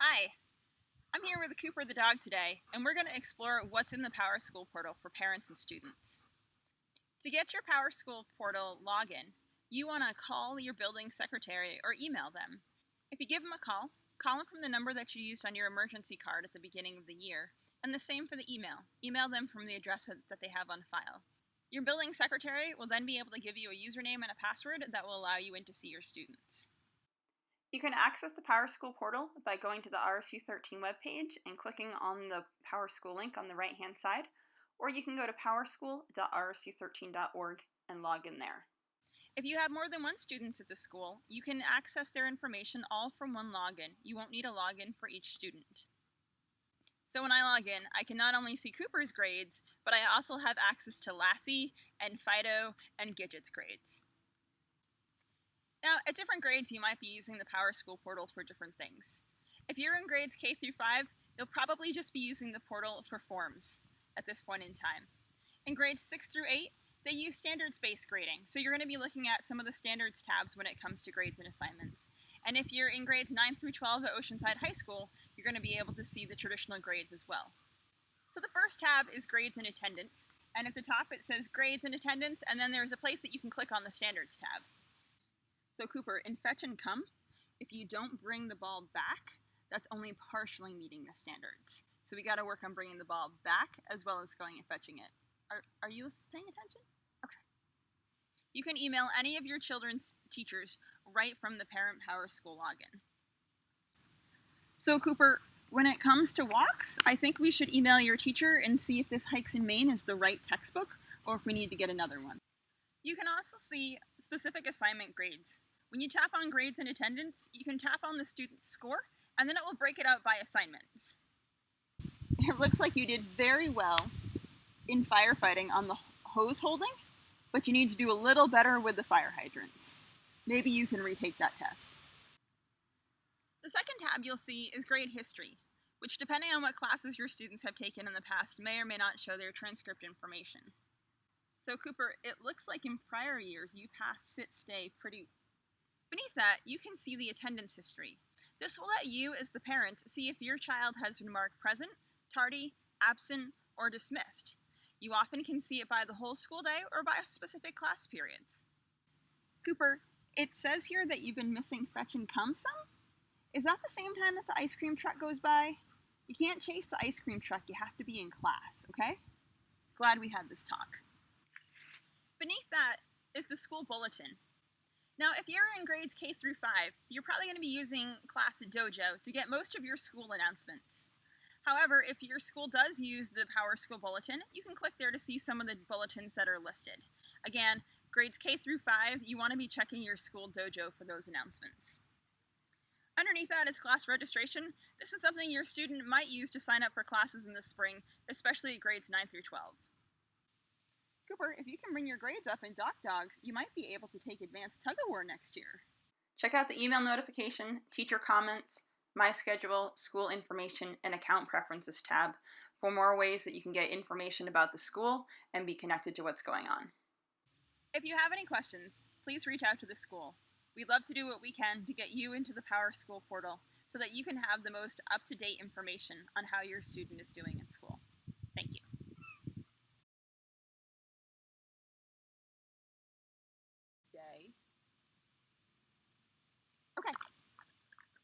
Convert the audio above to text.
Hi, I'm here with Cooper the dog today, and we're going to explore what's in the PowerSchool portal for parents and students. To get your PowerSchool portal login, you want to call your building secretary or email them. If you give them a call them from the number that you used on your emergency card at the beginning of the year, and the same for the email. Email them from the address that they have on file. Your building secretary will then be able to give you a username and a password that will allow you in to see your students. You can access the PowerSchool portal by going to the RSU13 webpage and clicking on the PowerSchool link on the right-hand side, or you can go to powerschool.rsu13.org and log in there. If you have more than one student at the school, you can access their information all from one login. You won't need a login for each student. So when I log in, I can not only see Cooper's grades, but I also have access to Lassie and Fido and Gidget's grades. Now, at different grades, you might be using the PowerSchool portal for different things. If you're in grades K through 5, you'll probably just be using the portal for forms at this point in time. In grades 6 through 8, they use standards-based grading, so you're going to be looking at some of the standards tabs when it comes to grades and assignments. And if you're in grades 9 through 12 at Oceanside High School, you're going to be able to see the traditional grades as well. So the first tab is grades and attendance, and at the top it says grades and attendance, and then there's a place that you can click on the standards tab. So Cooper, in fetch and come, if you don't bring the ball back, that's only partially meeting the standards. So we got to work on bringing the ball back as well as going and fetching it. Are you paying attention? Okay. You can email any of your children's teachers right from the Parent PowerSchool login. So Cooper, when it comes to walks, I think we should email your teacher and see if this Hikes in Maine is the right textbook or if we need to get another one. You can also see specific assignment grades. When you tap on grades and attendance, you can tap on the student's score, and then it will break it out by assignments. It looks like you did very well in firefighting on the hose holding, but you need to do a little better with the fire hydrants. Maybe you can retake that test. The second tab you'll see is grade history, which depending on what classes your students have taken in the past may or may not show their transcript information. So Cooper, it looks like in prior years you passed sit, stay pretty. Beneath that, you can see the attendance history. This will let you, as the parent, see if your child has been marked present, tardy, absent, or dismissed. You often can see it by the whole school day or by specific class periods. Cooper, it says here that you've been missing fetch and come some? Is that the same time that the ice cream truck goes by? You can't chase the ice cream truck, you have to be in class, okay? Glad we had this talk. Beneath that is the school bulletin. Now, if you're in grades K through 5, you're probably going to be using Class Dojo to get most of your school announcements. However, if your school does use the PowerSchool Bulletin, you can click there to see some of the bulletins that are listed. Again, grades K through 5, you want to be checking your school dojo for those announcements. Underneath that is class registration. This is something your student might use to sign up for classes in the spring, especially at grades 9 through 12. Cooper, if you can bring your grades up in Doc Dogs, you might be able to take advanced tug-of-war next year. Check out the email notification, teacher comments, my schedule, school information, and account preferences tab for more ways that you can get information about the school and be connected to what's going on. If you have any questions, please reach out to the school. We'd love to do what we can to get you into the PowerSchool portal so that you can have the most up-to-date information on how your student is doing in school.